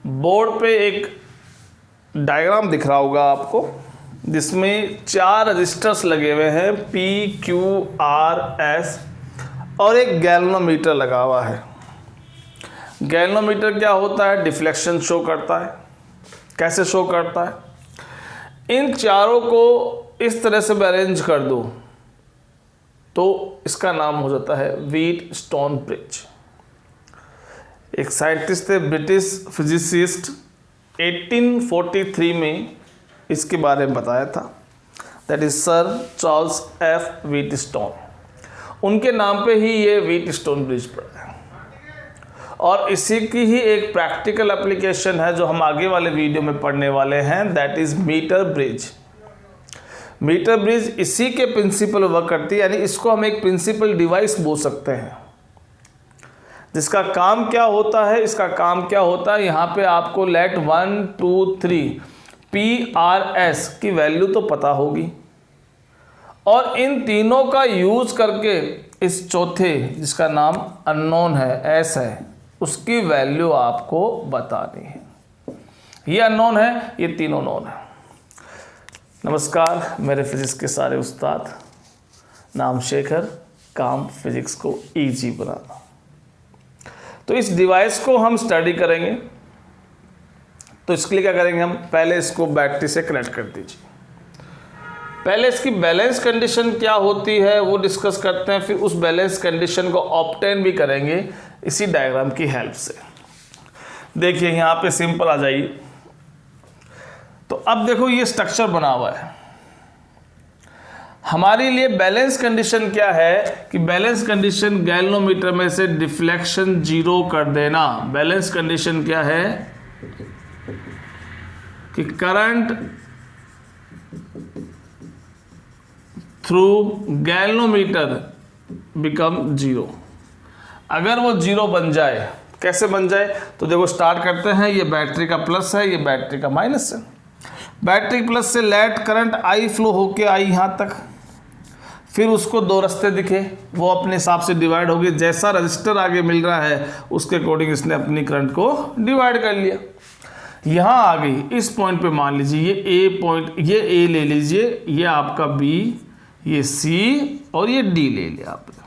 Board पे एक diagram दिख रहा होगा आपको, जिसमें 4 रजिस्टर्स लगे हुए हैं P, Q, R, S और एक गैल्वेनोमीटर लगा हुआ है। गैल्वेनोमीटर क्या होता है? डिफ्लेक्शन शो करता है। कैसे शो करता है? इन चारों को इस तरह से अरेंज कर दो तो इसका नाम हो जाता है व्हीटस्टोन ब्रिज। एक साइंटिस्ट थे, ब्रिटिश फिजिसिस्ट, 1843 में इसके बारे में बताया था। That is sir Charles F Wheatstone. उनके नाम पे ही ये व्हीटस्टोन ब्रिज पड़ा है और इसी की ही एक प्रैक्टिकल एप्लीकेशन है जो हम आगे वाले वीडियो में पढ़ने वाले हैं, that is metre bridge. Metre bridge इसी के प्रिंसिपल वर्क करती है, यानी इसको हम एक प्रिंसिपल डिवाइस बोल सकते हैं। जिसका काम क्या होता है? इसका काम क्या होता है, यहाँ पे आपको लेट 1, 2, 3 PRS की वैल्यू तो पता होगी और इन तीनों का यूज करके इस चौथे जिसका नाम अननोन है, S है, उसकी वैल्यू आपको बतानी है। ये अननोन है, ये तीनों नोन है। नमस्कार, मेरे फिजिक्स के सारे उस्ताद, नाम शेखर, काम फिजिक्स को ईजी बनाना। तो इस डिवाइस को हम स्टडी करेंगे, तो इसके लिए क्या करेंगे हम? पहले इसको बैटरी से कनेक्ट कर दीजिए। पहले इसकी बैलेंस कंडीशन क्या होती है वो डिस्कस करते हैं, फिर उस बैलेंस कंडीशन को ऑब्टेन भी करेंगे इसी डायग्राम की हेल्प से। देखिए यहाँ पे सिंपल आ जाइए। तो अब देखो ये स्ट्रक्चर बना हुआ है। हमारे लिए बैलेंस कंडीशन क्या है कि बैलेंस कंडीशन गैल्वेनोमीटर में से डिफ्लेक्शन 0 कर देना। बैलेंस कंडीशन क्या है कि करंट थ्रू गैल्वेनोमीटर बिकम 0। अगर वो 0 बन जाए, कैसे बन जाए? तो देखो स्टार्ट करते हैं। ये बैटरी का प्लस है, ये बैटरी का माइनस है। बैटरी प्लस से लेट करंट I फ्लो होके आई यहाँ तक, फिर उसको 2 रास्ते दिखे, वो अपने हिसाब से डिवाइड हो गए। जैसा रजिस्टर आगे मिल रहा है उसके अकॉर्डिंग इसने अपनी करंट को डिवाइड कर लिया। यहाँ आ गई इस पॉइंट पे, मान लीजिए ये A पॉइंट, ये A ले लीजिए, ये आपका B, ये C और ये D ले लिया आपने।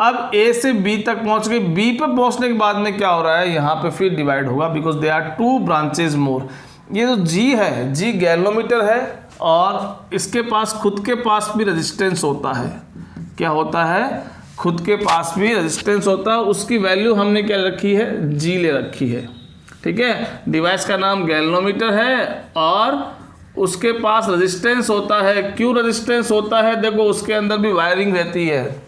अब A से B तक पहुँच गई। B पे पहुँचने के बाद में क्या हो रहा है? यहाँ पे फिर डिवाइड होगा, बिकॉज दे आर 2 ब्रांचेज मोर। ये जो G है, G गैल्वेनोमीटर है और इसके पास खुद के पास भी रेजिस्टेंस होता है। क्या होता है? खुद के पास भी रेजिस्टेंस होता है। उसकी वैल्यू हमने क्या रखी है? G ले रखी है। ठीक है, डिवाइस का नाम गैल्वेनोमीटर है और उसके पास रेजिस्टेंस होता है। क्यों रेजिस्टेंस होता है? देखो उसके अंदर भी वायरिंग रहती है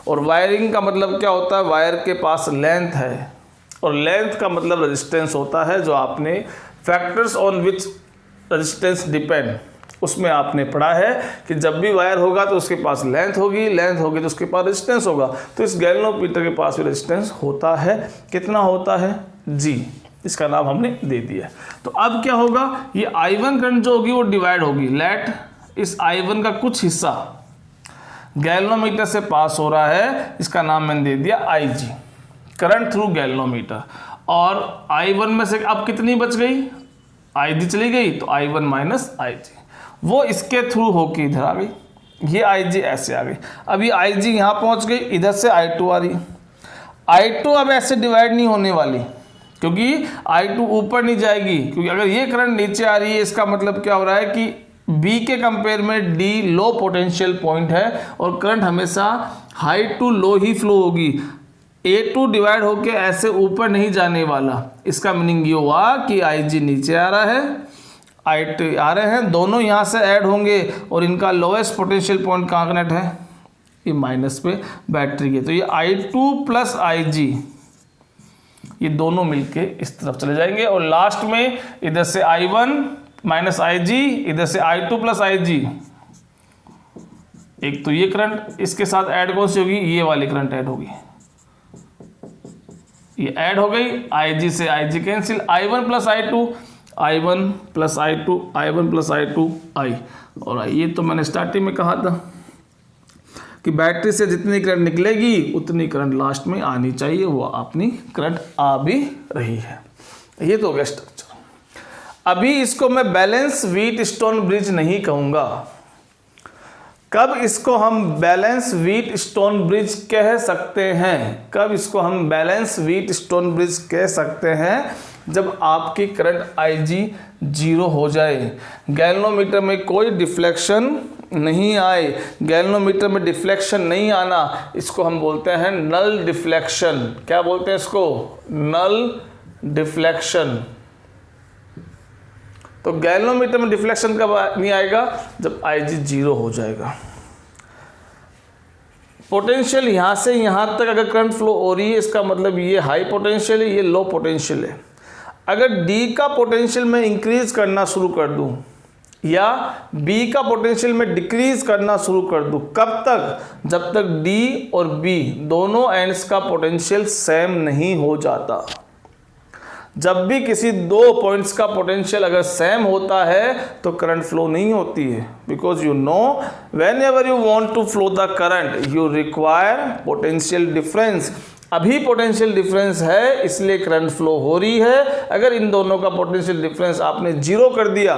और वायरिंग का मतलब क्या होता है? वायर के पास लेंथ है और लेंथ का मतलब रेजिस्टेंस होता है, जो आपने factors on which resistance depend, उसमें आपने पढ़ा है कि जब भी वायर होगा तो उसके पास लेंथ होगी, लेंथ होगी तो उसके पास रेजिस्टेंस होगा। तो इस गैल्वेनोमीटर के पास भी रेजिस्टेंस होता है। कितना होता है? G। इसका नाम हमने दे दिया। तो अब क्या होगा? ये I1 करंट जो होगी वो डिवाइड होगी। लेट इस I1 का कुछ हिस्सा गैल्वेनोमीटर से पास हो रहा है, इसका नाम मैंने दे दिया IG, करंट थ्रू गैल्वेनोमीटर। और I1 में से अब कितनी बच गई? IG चली गई, तो I1 माइनस IG, वो इसके थ्रू होके इधर आ गई। ये IG ऐसे आ गई। अब ये IG यहाँ पहुँच गई, इधर से I2 आ रही। I2 अब ऐसे डिवाइड नहीं होने वाली, क्योंकि I2 ऊपर नहीं जाएगी, क्योंकि अगर ये करंट नीचे आ रही है इसका मतलब क्या हो रहा है कि B के कंपेयर में D लो पोटेंशियल पॉइंट है और करंट हमेशा हाई टू लो ही फ्लो होगी। A2 डिवाइड होके ऐसे ऊपर नहीं जाने वाला। इसका मीनिंग ये हुआ कि IG नीचे आ रहा है, I2 आ रहे हैं, दोनों यहाँ से ऐड होंगे और इनका लोएस्ट पोटेंशियल पॉइंट कहाँ कनेक्ट है? ये माइनस पे बैटरी के। तो ये I2 प्लस IG, ये दोनों मिलके इस तरफ चले जाएंगे और लास्ट में इधर से I1 माइनस IG, इधर से I2 प्लस IG। एक तो ये करंट इसके साथ ऐड कौन सी होगी? ये वाली करंट ऐड होगी। ये ऐड हो गई, IG से IG cancel, I1 plus I2, I1 plus I2, I1 plus I2 I। और ये तो मैंने स्टार्टिंग में कहा था कि बैटरी से जितनी करंट निकलेगी उतनी करंट लास्ट में आनी चाहिए, वो अपनी करंट आ भी रही है। ये तो हो गया स्ट्रक्चर। अभी इसको मैं बैलेंस व्हीट स्टोन ब्रिज नहीं कहूँगा। कब इसको हम बैलेंस व्हीट स्टोन ब्रिज कह सकते हैं? कब इसको हम बैलेंस व्हीट स्टोन ब्रिज कह सकते हैं? जब आपकी करंट IG 0 हो जाए, गैल्वेनोमीटर में कोई डिफ्लेक्शन नहीं आए। गैल्वेनोमीटर में डिफ्लेक्शन नहीं आना, इसको हम बोलते हैं नल डिफ्लेक्शन। क्या बोलते हैं इसको? Null deflection. तो गैल्वेनोमीटर में डिफ्लेक्शन कब नहीं आएगा? जब IG 0 हो जाएगा। पोटेंशियल यहाँ से यहाँ तक अगर करंट फ्लो हो रही है, इसका मतलब ये हाई पोटेंशियल है, ये लो पोटेंशियल है। अगर D का पोटेंशियल मैं इंक्रीज करना शुरू कर दूं या B का पोटेंशियल में डिक्रीज करना शुरू कर दूं, कब तक? जब तक D और B दोनों एंड्स का पोटेंशियल सेम नहीं हो जाता। जब भी किसी दो पॉइंट्स का पोटेंशियल अगर सेम होता है तो करंट फ्लो नहीं होती है, because you know whenever you want to flow the current you require potential difference. अभी पोटेंशियल डिफरेंस है इसलिए करंट फ्लो हो रही है। अगर इन दोनों का पोटेंशियल डिफरेंस आपने 0 कर दिया,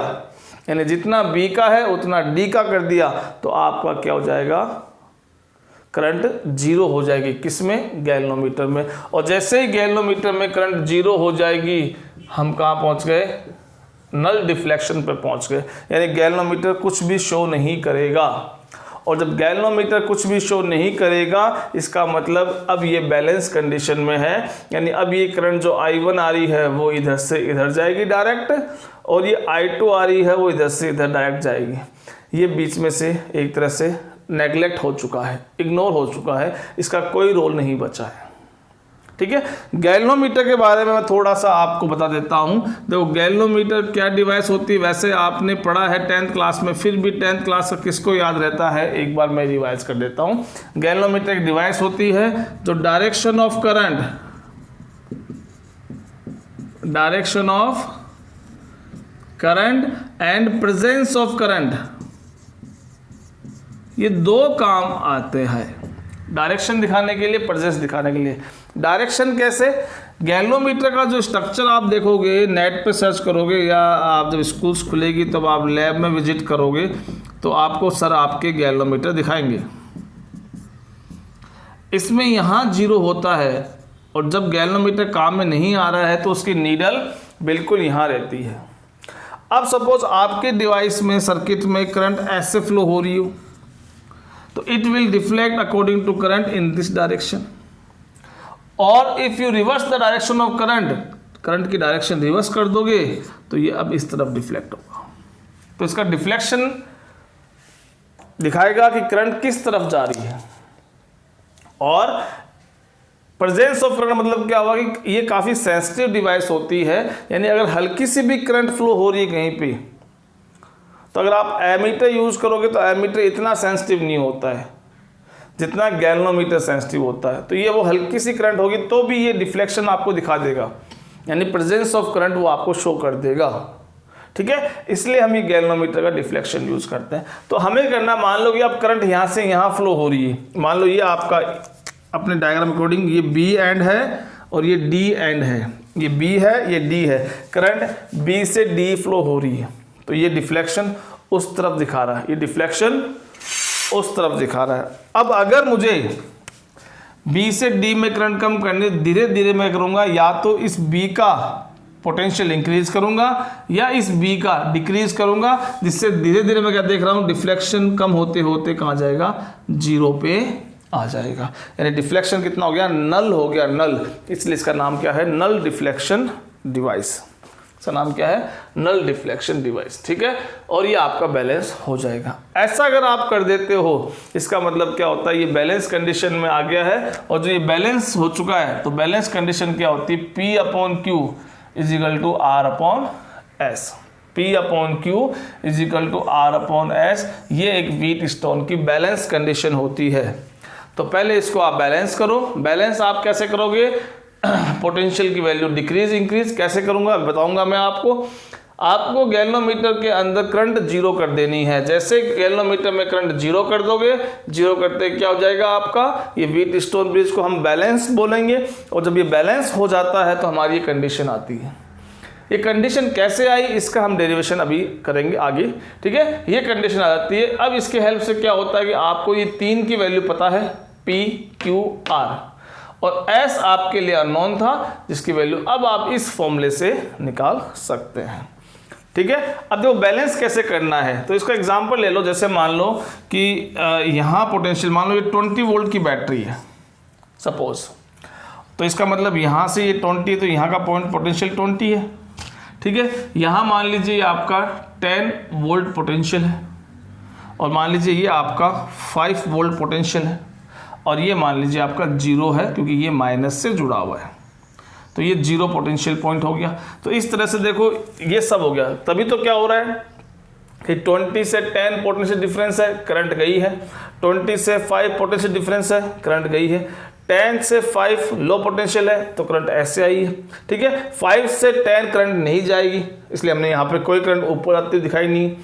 यानी जितना B का है उतना D का कर दिया, तो आपका क्या हो जाएगा? करंट 0 हो जाएगी। किसमें? गैल्वेनोमीटर में। और जैसे ही गैल्वेनोमीटर में करंट 0 हो जाएगी, हम कहाँ पहुँच गए? नल डिफ्लेक्शन पर पहुँच गए, यानी गैल्वेनोमीटर कुछ भी शो नहीं करेगा। और जब गैल्वेनोमीटर कुछ भी शो नहीं करेगा, इसका मतलब अब ये बैलेंस कंडीशन में है, यानी अब ये करंट जो I1 आ रही है वो इधर से इधर जाएगी डायरेक्ट, और ये I2 आ रही है वो इधर से इधर डायरेक्ट जाएगी। ये बीच में से एक तरह से नेगलेक्ट हो चुका है, इग्नोर हो चुका है, इसका कोई रोल नहीं बचा है। ठीक है। गैल्वेनोमीटर के बारे में मैं थोड़ा सा आपको बता देता हूँ। देखो गैल्वेनोमीटर क्या डिवाइस होती है, वैसे आपने पढ़ा है 10th क्लास में, फिर भी 10th क्लास का किसको याद रहता है? एक बार मैं रिवाइज कर देता हूँ। गैल्वेनोमीटर एक डिवाइस होती है जो direction of current and presence of current, ये दो काम आते हैं, डायरेक्शन दिखाने के लिए, प्रेजेंस दिखाने के लिए। डायरेक्शन कैसे? गैल्वेनोमीटर का जो स्ट्रक्चर आप देखोगे, नेट पे सर्च करोगे या आप जब स्कूल्स खुलेगी तब आप लैब में विजिट करोगे तो आपको सर आपके गैल्वेनोमीटर दिखाएंगे। इसमें यहाँ 0 होता है, और जब गैल्वेनोमीटर काम में नहीं आ रहा है तो उसकी नीडल बिल्कुल यहाँ रहती है। अब सपोज आपके डिवाइस में, सर्किट में करंट ऐसे फ्लो हो रही हो, तो it will deflect according to current in this direction. और if you reverse the direction of current की डायरेक्शन रिवर्स कर दोगे तो ये अब इस तरफ डिफ्लेक्ट होगा। तो इसका डिफ्लेक्शन दिखाएगा कि करंट किस तरफ जा रही है। और प्रेजेंस ऑफ करंट मतलब क्या हुआ कि ये काफ़ी सेंसिटिव डिवाइस होती है, यानी अगर हल्की सी भी करंट फ्लो हो रही है कहीं पे, तो अगर आप एमीटर यूज़ करोगे तो एमीटर इतना सेंसिटिव नहीं होता है जितना गैल्वेनोमीटर सेंसिटिव होता है। तो ये वो हल्की सी करंट होगी तो भी ये डिफ्लेक्शन आपको दिखा देगा, यानी प्रेजेंस ऑफ करंट वो आपको शो कर देगा। ठीक है, इसलिए हम ये गैल्वेनोमीटर का डिफ्लेक्शन यूज़ करते हैं। तो हमें करना, मान लो कि अब करंट यहाँ से यहाँ फ्लो हो रही है, मान लो ये आपका अपने डायग्राम अकॉर्डिंग ये B एंड है और ये D एंड है, ये B है ये D है, करंट B से D फ्लो हो रही है, तो ये डिफ्लेक्शन उस तरफ दिखा रहा है, ये डिफ्लेक्शन उस तरफ दिखा रहा है। अब अगर मुझे B से D में करंट कम करने, धीरे धीरे मैं करूँगा, या तो इस B का पोटेंशियल इंक्रीज करूँगा या इस B का डिक्रीज करूँगा, जिससे धीरे धीरे मैं क्या देख रहा हूँ, डिफ्लेक्शन कम होते होते कहाँ जाएगा? 0 पे आ जाएगा। यानी डिफ्लेक्शन कितना हो गया? नल हो गया, नल। इसलिए इसका नाम क्या है? Null deflection device. इसका नाम क्या है? Null deflection device. ठीक है, और ये आपका बैलेंस हो जाएगा। ऐसा अगर आप कर देते हो, इसका मतलब क्या होता है? ये बैलेंस कंडीशन में आ गया है, और जो ये बैलेंस हो चुका है तो बैलेंस कंडीशन क्या होती है? P/Q = R/S। P/Q = R/S, ये एक व्हीट स्टोन की बैलेंस कंडीशन होती है। तो पहले इसको आप बैलेंस करो। बैलेंस आप कैसे करोगे? पोटेंशियल की वैल्यू डिक्रीज इंक्रीज कैसे करूंगा बताऊंगा मैं आपको गैल्वेनोमीटर के अंदर करंट 0 कर देनी है। जैसे गैल्वेनोमीटर में करंट 0 कर दोगे, 0 करते क्या हो जाएगा आपका? ये व्हीट स्टोन ब्रिज को हम बैलेंस बोलेंगे, और जब ये बैलेंस हो जाता है तो हमारी ये कंडीशन आती है ये कंडीशन कैसे आई इसका हम डेरिवेशन अभी करेंगे आगे, ठीक है। ये कंडीशन आ जाती है। अब इसके हेल्प से क्या होता है कि आपको ये 3 की वैल्यू पता है, P, Q, R, और S आपके लिए अननोन था जिसकी वैल्यू अब आप इस फॉर्मूले से निकाल सकते हैं, ठीक है। अब देखो बैलेंस कैसे करना है, तो इसका एग्जांपल ले लो। जैसे मान लो कि यहाँ पोटेंशियल, मान लो ये 20 वोल्ट की बैटरी है सपोज, तो इसका मतलब यहाँ से ये 20 है तो यहाँ का पॉइंट पोटेंशियल 20 है, ठीक है। यहाँ मान लीजिए ये आपका 10 वोल्ट पोटेंशियल है, और मान लीजिए ये आपका 5 वोल्ट पोटेंशियल है, और ये मान लीजिए आपका 0 है क्योंकि ये माइनस से जुड़ा हुआ है, तो ये 0 पोटेंशियल पॉइंट हो गया। तो इस तरह से देखो ये सब हो गया। तभी तो क्या हो रहा है कि 20 से 10 पोटेंशियल डिफरेंस है, करंट गई है। 20 से 5 पोटेंशियल डिफरेंस है, करंट गई है। 10 से 5 लो पोटेंशियल है तो करंट ऐसे आई है, ठीक है। 5 से 10 करंट नहीं जाएगी, इसलिए हमने यहाँ पे कोई करंट ऊपर आती दिखाई नहीं।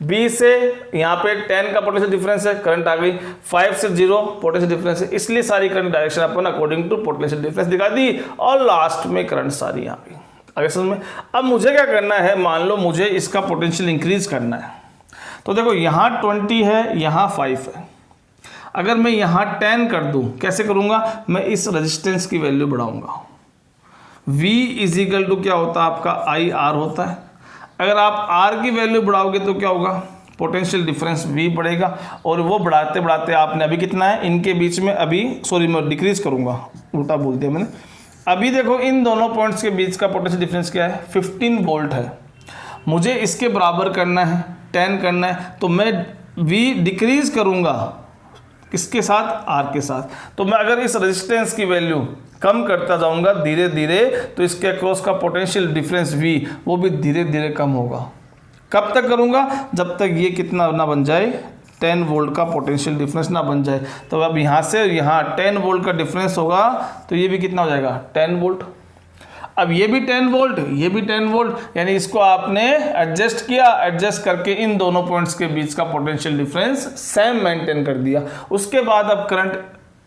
B से यहाँ पे 10 का पोटेंशियल डिफरेंस है, करंट आ गई। 5 से 0 पोटेंशियल डिफरेंस है, इसलिए सारी करंट डायरेक्शन अपन अकॉर्डिंग टू पोटेंशियल डिफरेंस दिखा दी, और लास्ट में करंट सारी आ गई। आगे समझ में। अब मुझे क्या करना है, मान लो मुझे इसका पोटेंशियल इंक्रीज करना है, तो देखो यहाँ 20 है, यहाँ 5 है। अगर मैं यहाँ 10 कर दूँ, कैसे करूँगा, मैं इस रेजिस्टेंस की वैल्यू बढ़ाऊँगा। V इजिकल टू क्या होता है आपका IR होता है। अगर आप R की वैल्यू बढ़ाओगे तो क्या होगा, पोटेंशियल डिफरेंस V बढ़ेगा, और वो बढ़ाते बढ़ाते आपने अभी कितना है इनके बीच में, अभी सॉरी मैं डिक्रीज करूँगा, उल्टा बोल दिया मैंने। अभी देखो इन दोनों पॉइंट्स के बीच का पोटेंशियल डिफरेंस क्या है, 15 वोल्ट है। मुझे इसके बराबर करना है, 10 करना है, तो मैं V डिक्रीज करूँगा किसके साथ, R के साथ। तो मैं अगर इस रेजिस्टेंस की वैल्यू कम करता जाऊंगा धीरे धीरे, तो इसके अक्रॉस का पोटेंशियल डिफरेंस V वो भी धीरे धीरे कम होगा। कब तक करूंगा, जब तक ये कितना ना बन जाए, 10 वोल्ट का पोटेंशियल डिफरेंस ना बन जाए। तो अब यहाँ से यहाँ 10 वोल्ट का डिफरेंस होगा, तो ये भी कितना हो जाएगा, 10 वोल्ट। अब ये भी 10 वोल्ट, ये भी 10 वोल्ट, यानी इसको आपने एडजस्ट किया, एडजस्ट करके इन दोनों पॉइंट्स के बीच का पोटेंशियल डिफरेंस सेम मेंटेन कर दिया। उसके बाद अब करंट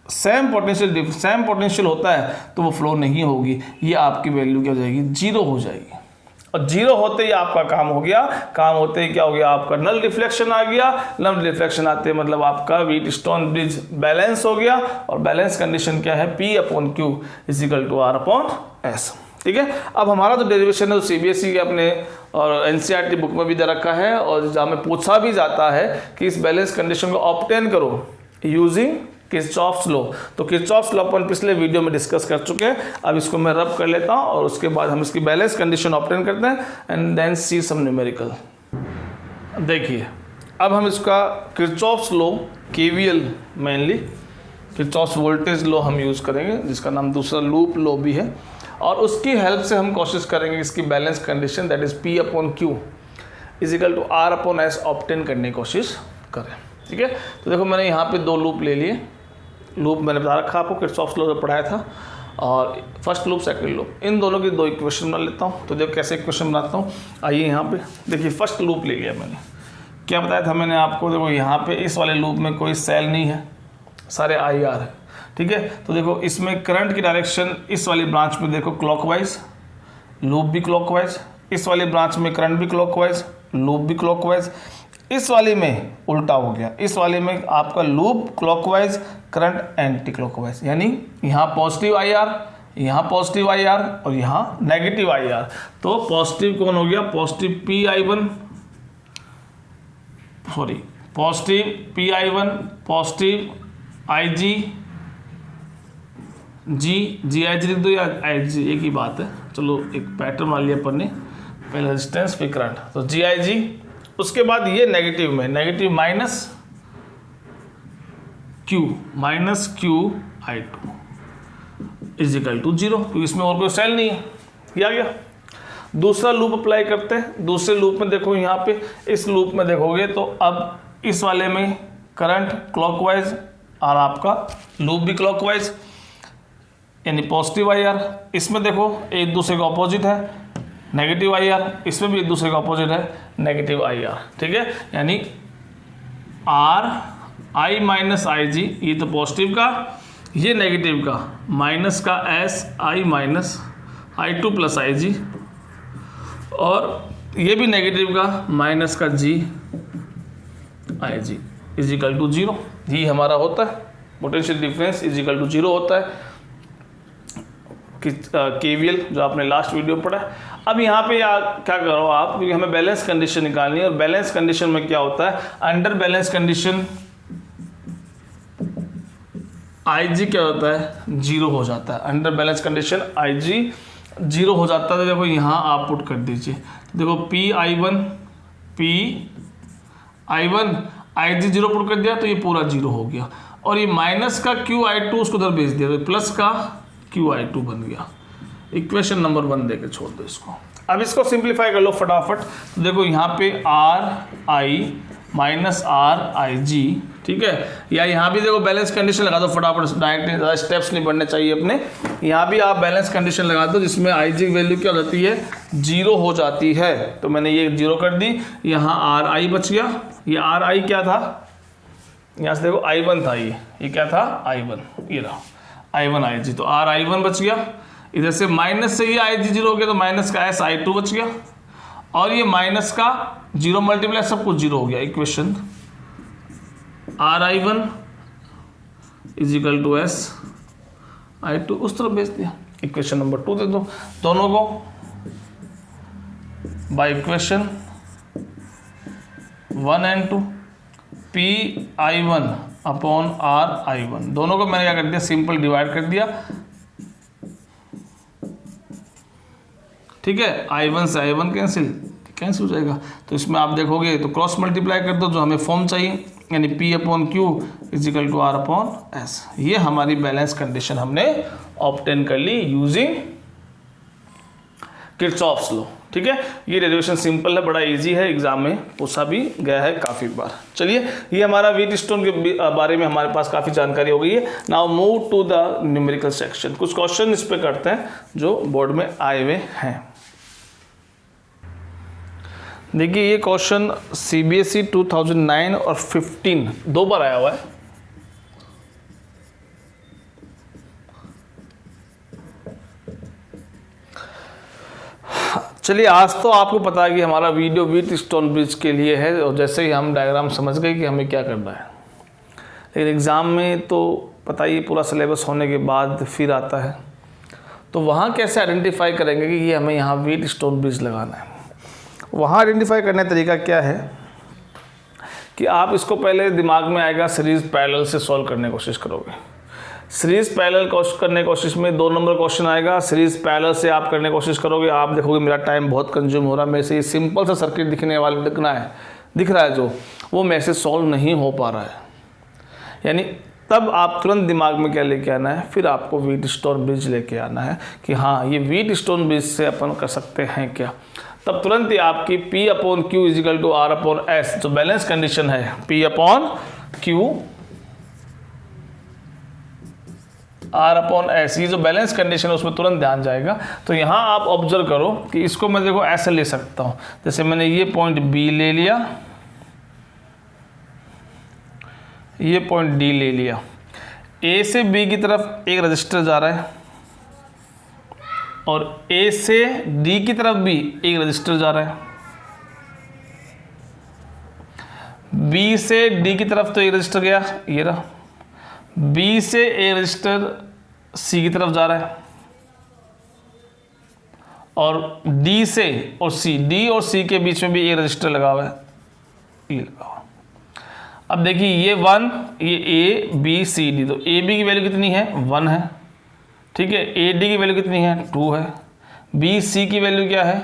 सेम पोटेंशियल होता है तो वो फ्लो नहीं होगी, ये आपकी वैल्यू क्या हो जाएगी, 0 हो जाएगी। और 0 होते ही आपका काम हो गया, काम होते ही क्या हो गया, आपका नल रिफ्लेक्शन आ गया। नल रिफ्लेक्शन आते मतलब आपका व्हीटस्टोन ब्रिज बैलेंस हो गया, और बैलेंस कंडीशन क्या है, P/Q इजिकल टू R/S, ठीक है। अब हमारा जो डेरिवेशन है वो CBSE के अपने और NCERT बुक में भी दे रखा है, और जहाँ में पूछा भी जाता है कि इस बैलेंस कंडीशन को ऑब्टेन करो यूजिंग किरचॉफ्स लॉ। तो किरचॉफ्स लॉ अपन पिछले वीडियो में डिस्कस कर चुके हैं। अब इसको मैं रब कर लेता हूँ, और उसके बाद हम इसकी बैलेंस कंडीशन ऑब्टेन करते हैं, and then see some numerical. देखिए अब हम इसका Kirchhoff's law, KVL mainly Kirchhoff's voltage law हम यूज़ करेंगे, जिसका नाम दूसरा लूप लॉ भी है, और उसकी हेल्प से हम कोशिश करेंगे इसकी balance condition that is P/Q is equal to R/S obtain करने की कोशिश करें, ठीक है। तो देखो मैंने यहाँ पे 2 लूप ले लिए। लूप मैंने बता रखा आपको, किरचॉफ्स लॉ जो पढ़ाया था, और फर्स्ट लूप सेकंड लूप, इन दोनों की 2 इक्वेशन बना लेता हूँ। तो देखो कैसे इक्वेशन बनाता हूँ, आइए यहाँ पे देखिए। फर्स्ट लूप ले लिया मैंने, क्या बताया था मैंने आपको, देखो यहाँ पे इस वाले लूप में कोई सेल नहीं है, सारे IR है, ठीक है। तो देखो इसमें करंट की डायरेक्शन इस वाली ब्रांच में देखो क्लॉकवाइज, लूप भी क्लॉकवाइज, इस वाली ब्रांच में करंट भी क्लॉकवाइज, लूप भी क्लॉकवाइज। इस वाली में उल्टा हो गया, इस वाली में आपका loop clockwise, current anti clockwise, यानी यहाँ पॉजिटिव IR, यहाँ पॉजिटिव IR, और यहाँ नेगेटिव IR। तो पॉजिटिव कौन हो गया, positive PI1, sorry positive PI1, positive IG, GIG लिख दो या IG, एक ही बात है। चलो एक पैटर्न मान लिया अपन ने, पहले रेजिस्टेंस फिर करंट, तो GIG। उसके बाद ये नेगेटिव में, negative minus QI2 is equal to 0, क्योंकि इसमें और कोई सेल नहीं है, ये आ गया। दूसरा लूप अप्लाई करते हैं। दूसरे लूप में देखो यहाँ पे, इस लूप में देखोगे तो अब इस वाले में करंट क्लॉकवाइज, और आपका लूप भी क्लॉकवाइज, यानी पॉजिटिव IR। इसमें देखो एक दूसरे का ऑपोजिट है, नेगेटिव IR, इसमें भी एक दूसरे का ऑपोजिट है, नेगेटिव IR, ठीक है। यानी RI माइनस IG, ये तो पॉजिटिव का, ये नेगेटिव का, माइनस का SI minus I2 plus IG, और ये भी नेगेटिव का माइनस का G I G is equal to 0। ये हमारा होता है potential difference is equal to 0 होता है KVL जो आपने लास्ट वीडियो में पढ़ा है। अब यहाँ पे क्या करो आप, क्योंकि हमें बैलेंस कंडीशन निकालनी है और बैलेंस कंडीशन में क्या होता है, अंडर बैलेंस कंडीशन IG क्या होता है 0 हो जाता है। अंडर बैलेंस कंडीशन IG 0 हो जाता है। देखो यहाँ आप पुट कर दीजिए, देखो PI1 IG 0 पुट कर दिया तो ये पूरा 0 हो गया, और ये माइनस का QI2 उसको उधर भेज दिया तो प्लस का QI2 बन गया। इक्वेशन नंबर 1 देके छोड़ दो इसको। अब इसको सिंप्लीफाई कर लो फटाफट। तो देखो यहाँ पे RI माइनस RIG, ठीक है, या यहाँ भी देखो बैलेंस कंडीशन लगा दो फटाफट, डायरेक्ट ज़्यादा स्टेप्स नहीं बढ़ने चाहिए अपने। यहाँ भी आप बैलेंस कंडीशन लगा दो जिसमें IG की वैल्यू क्या हो जाती है 0 हो जाती है। तो मैंने ये 0 कर दी, यहाँ RI बच गया। ये RI क्या था, यहाँ से देखो I1 था, ये क्या था I1, ये रहा I1 IG, तो RI1 बच गया। इधर से माइनस से ये IG 0 हो गया तो माइनस का SI2 बच गया, और ये माइनस का 0 मल्टीप्लाई सब कुछ 0 हो गया। Equation RI1 is equal to SI2 उस तरफ भेज दिया। इक्वेशन नंबर 2 दे दो दोनों को by equation 1 and 2 PI1 upon RI1, दोनों को मैंने क्या कर दिया सिंपल डिवाइड कर दिया, ठीक है। I1 से I1 कैंसिल हो जाएगा, तो इसमें आप देखोगे तो क्रॉस मल्टीप्लाई कर दो जो हमें फॉर्म चाहिए, यानी P upon Q is equal to R upon S। ये हमारी बैलेंस कंडीशन हमने ऑब्टेन कर ली यूजिंग किरचॉफ्स लॉ, ठीक है। ये डेरिवेशन सिंपल है, बड़ा इजी है, एग्जाम में पूछा भी गया है काफ़ी बार। चलिए, ये हमारा व्हीटस्टोन के बारे में हमारे पास काफ़ी जानकारी हो गई है। Now move to the numerical section. कुछ क्वेश्चन इस पे करते हैं जो बोर्ड में आए हुए हैं। देखिए, ये क्वेश्चन CBSE 2009 और 15 दो बार आया हुआ है। चलिए, आज तो आपको पता है कि हमारा वीडियो व्हीटस्टोन ब्रिज के लिए है, और जैसे ही हम डायग्राम समझ गए कि हमें क्या करना है, लेकिन एग्ज़ाम में तो पता ही पूरा सिलेबस होने के बाद फिर आता है, तो वहाँ कैसे आइडेंटिफाई करेंगे कि ये हमें यहाँ व्हीटस्टोन ब्रिज लगाना है। वहाँ आइडेंटिफाई करने का तरीका क्या है कि आप इसको पहले दिमाग में आएगा सीरीज़ पैरेलल से सॉल्व करने की कोशिश करोगे। सीरीज़ पैरेलल करने की कोशिश में 2 नंबर क्वेश्चन आएगा, सीरीज़ पैरेलल से आप करने की कोशिश करोगे, आप देखोगे मेरा टाइम बहुत कंज्यूम हो रहा है, मेरे से ये सिंपल सा सर्किट दिख रहा है जो वो मेरे से सॉल्व नहीं हो पा रहा है। यानी तब आप तुरंत दिमाग में क्या लेके आना है, फिर आपको व्हीटस्टोन ब्रिज लेके आना है कि हाँ, ये व्हीटस्टोन ब्रिज से अपन कर सकते हैं क्या। तब तुरंत ही आपकी P upon Q is equal to R upon S जो बैलेंस कंडीशन है, P upon Q R upon S, ये जो बैलेंस कंडीशन है उसमें तुरंत ध्यान जाएगा। तो यहाँ आप ऑब्जर्व करो कि इसको मैं देखो ऐसे ले सकता हूँ, जैसे मैंने ये पॉइंट B ले लिया, ये पॉइंट D ले लिया, A से B की तरफ एक रजिस्टर जा रहा है और A से D की तरफ भी एक रजिस्टर जा रहा है, B से D की तरफ तो एक रजिस्टर गया, ये रहा, B से एक रजिस्टर C की तरफ जा रहा है, और D से और D और C के बीच में भी एक रजिस्टर लगा हुआ है, ये लगा हुआ। अब देखिए ये 1, ये A B C D, तो A B की वैल्यू कितनी है 1 है, ठीक है, A D की वैल्यू कितनी है 2 है, B C की वैल्यू क्या है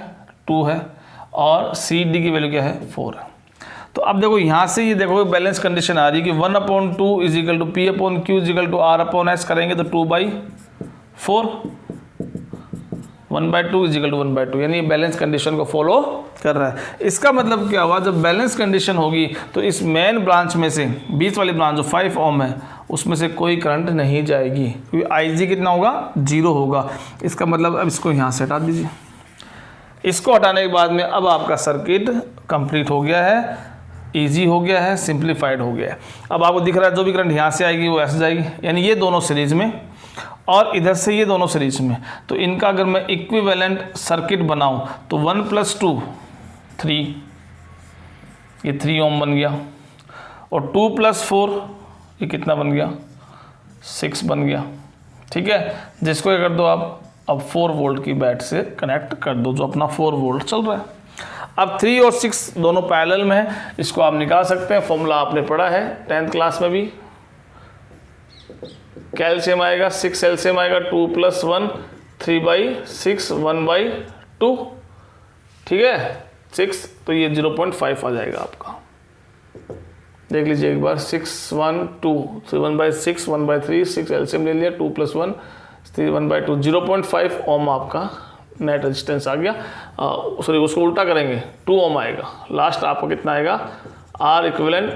2 है, और C D की वैल्यू क्या है 4 है। तो अब देखो यहाँ से ये देखो बैलेंस कंडीशन आ रही है कि 1 upon 2 is equal to P upon Q is equal to R upon S करेंगे तो 2/4, 1/2 इज इक्वल टू 1/2, यानी बैलेंस कंडीशन को फॉलो कर रहा है। इसका मतलब क्या हुआ, जब बैलेंस कंडीशन होगी तो इस मेन ब्रांच में से बीच वाली ब्रांच जो 5 ओम है उसमें से कोई करंट नहीं जाएगी, क्योंकि IG कितना होगा 0 होगा। इसका मतलब अब इसको यहाँ से हटा दीजिए। इसको हटाने के बाद में अब आपका सर्किट कंप्लीट हो गया है, इजी हो गया है, सिंप्लीफाइड हो गया है। अब आपको दिख रहा है जो भी करंट यहाँ से आएगी वो ऐसे जाएगी, यानी ये दोनों सीरीज में, और इधर से ये दोनों सीरीज में, तो इनका अगर मैं इक्विवेलेंट सर्किट बनाऊं तो 1 + 2 3, ये 3 ओम बन गया, और 2 + 4 ये कितना बन गया 6 बन गया। ठीक है, जिसको क्या कर दो आप अब 4 वोल्ट की बैट से कनेक्ट कर दो, जो अपना 4 वोल्ट चल रहा है। अब 3 और 6 दोनों पैरेलल में है, इसको आप निकाल सकते हैं, फॉर्मूला आपने पढ़ा है 10th क्लास में भी। कैल्शियम आएगा 6 एल्शियम आएगा 2 + 1 3/6 1/2, ठीक है 6, तो ये 0.5 आ जाएगा आपका। देख लीजिए एक बार 6 1 2 3 1/6 1/3 6 एल्शियम ले लिया 2 + 1 3 1/2 0.5 ओम आपका नेट रेजिस्टेंस आ गया। सॉरी उसको उल्टा करेंगे 2 ओम आएगा, लास्ट आपको कितना आएगा R इक्विवेलेंट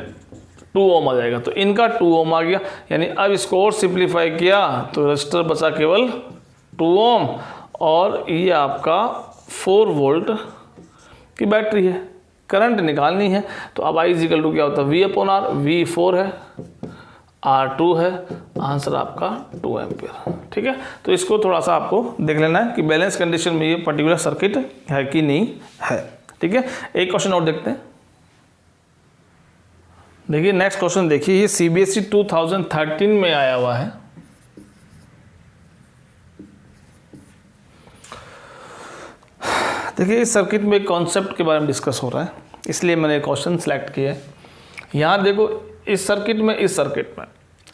2 ओम आ जाएगा। तो इनका 2 ओम आ गया, यानी अब इसको और सिंप्लीफाई किया तो रजिस्टर बचा केवल 2 ओम, और ये आपका 4 वोल्ट की बैटरी है, करंट निकालनी है। तो अब I = क्या होता है V/R, V 4 है R 2 है, आंसर आपका 2 एम्पियर। ठीक है, तो इसको थोड़ा सा आपको देख लेना है कि बैलेंस कंडीशन में ये पर्टिकुलर सर्किट है कि नहीं है। ठीक है, एक क्वेश्चन और देखते हैं। देखिए नेक्स्ट क्वेश्चन देखिए, ये CBSE 2013 में आया हुआ है। देखिए इस सर्किट में एक कॉन्सेप्ट के बारे में डिस्कस हो रहा है, इसलिए मैंने क्वेश्चन सेलेक्ट किया है। यहाँ देखो इस सर्किट में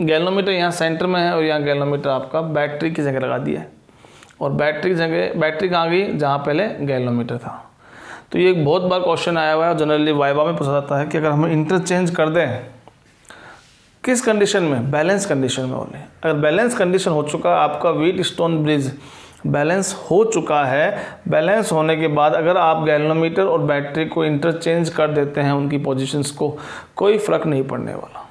गैल्वेनोमीटर यहाँ सेंटर में है, और यहाँ गैल्वेनोमीटर आपका बैटरी की जगह लगा दिया है, और बैटरी की जगह बैटरी कहाँ गई जहाँ पहले गैल्वेनोमीटर था। तो ये एक बहुत बार क्वेश्चन आया हुआ है, जनरली वाइवा में पूछा जाता है कि अगर हम इंटरचेंज कर दें किस कंडीशन में, बैलेंस कंडीशन में होने। अगर बैलेंस कंडीशन हो चुका है, आपका व्हीटस्टोन ब्रिज बैलेंस हो चुका है, बैलेंस होने के बाद अगर आप गैल्वेनोमीटर और बैटरी को इंटरचेंज कर देते हैं उनकी पोजीशंस को, कोई फ़र्क नहीं पड़ने वाला,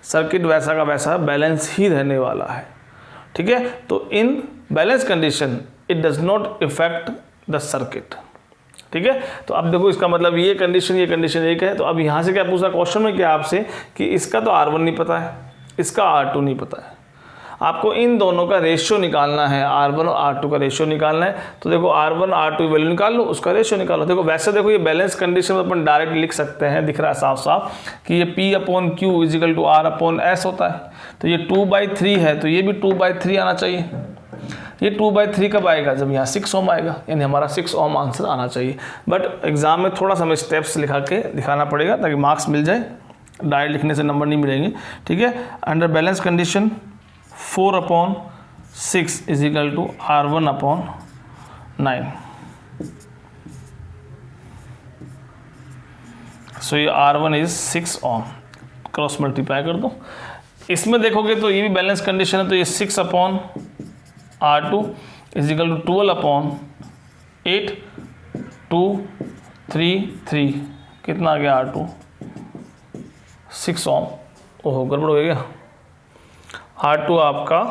सर्किट वैसा का वैसा बैलेंस ही रहने वाला है। ठीक है, तो in balance condition it does not effect the circuit. ठीक है, तो अब देखो इसका मतलब ये कंडीशन एक है। तो अब यहाँ से क्या पूछा क्वेश्चन में क्या आपसे कि इसका तो R1 नहीं पता है, इसका R2 नहीं पता है, आपको इन दोनों का रेशियो निकालना है, R1 और R2 का रेशियो निकालना है। तो देखो R1 R2 वैल्यू निकाल लो, उसका रेशियो निकालो। देखो वैसे देखो ये बैलेंस कंडीशन में अपन डायरेक्ट लिख सकते हैं, दिख रहा है साफ साफ कि ये P/Q = R/S होता है। तो ये 2/3 है, तो ये भी 2/3 आना चाहिए। ये 2/3 कब आएगा, जब यहाँ 6 ओम आएगा, यानी हमारा 6 ओम आंसर आना चाहिए। बट एग्जाम में थोड़ा सा हमें स्टेप्स लिखा के दिखाना पड़ेगा ताकि मार्क्स मिल जाए, डायरेक्ट लिखने से नंबर नहीं मिलेंगे। ठीक है, अंडर बैलेंस कंडीशन 4/6 = R1/9। सो ये R1 is 6 Om, cross multiply कर दो। इसमें देखोगे तो ये भी बैलेंस कंडीशन है, तो ये 6/R2 = 12/8 2 3 3 कितना आ गया R2 6 ओम। ओहो गड़बड़ हो गया, R2 आपका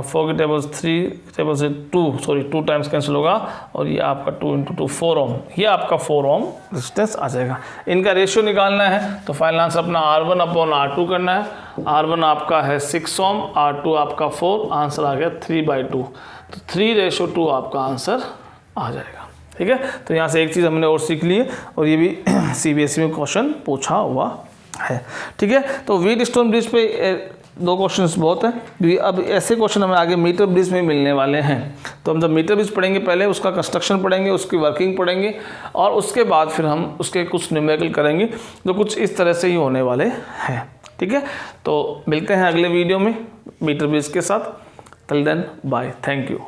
4 के टेबल 3 टेबल से 2 टाइम्स कैंसिल होगा, और ये आपका 2 × 2 4 ओम, ये आपका 4 ओम रेजिस्टेंस आ जाएगा। इनका रेशियो निकालना है, तो फाइनल आंसर अपना R1/R2 करना है। R1 आपका है 6 ओम, R2 आपका 4, आंसर आ गया 3/2। तो 3:2 आपका आंसर आ जाएगा। ठीक है, तो यहाँ से एक चीज़ हमने और सीख ली है, और ये भी CBSE में क्वेश्चन पूछा हुआ है। ठीक है, तो व्हीटस्टोन ब्रिज पे 2 क्वेश्चंस बहुत हैं, क्योंकि अब ऐसे क्वेश्चन हमें आगे मीटर ब्रिज में मिलने वाले हैं। तो हम जब मीटर ब्रिज पढ़ेंगे, पहले उसका कंस्ट्रक्शन पढ़ेंगे, उसकी वर्किंग पढ़ेंगे, और उसके बाद फिर हम उसके कुछ न्यूमेरिकल करेंगे जो कुछ इस तरह से ही होने वाले हैं। ठीक है, तो मिलते हैं अगले वीडियो में मीटर ब्रिज के साथ। Till then bye, thank you.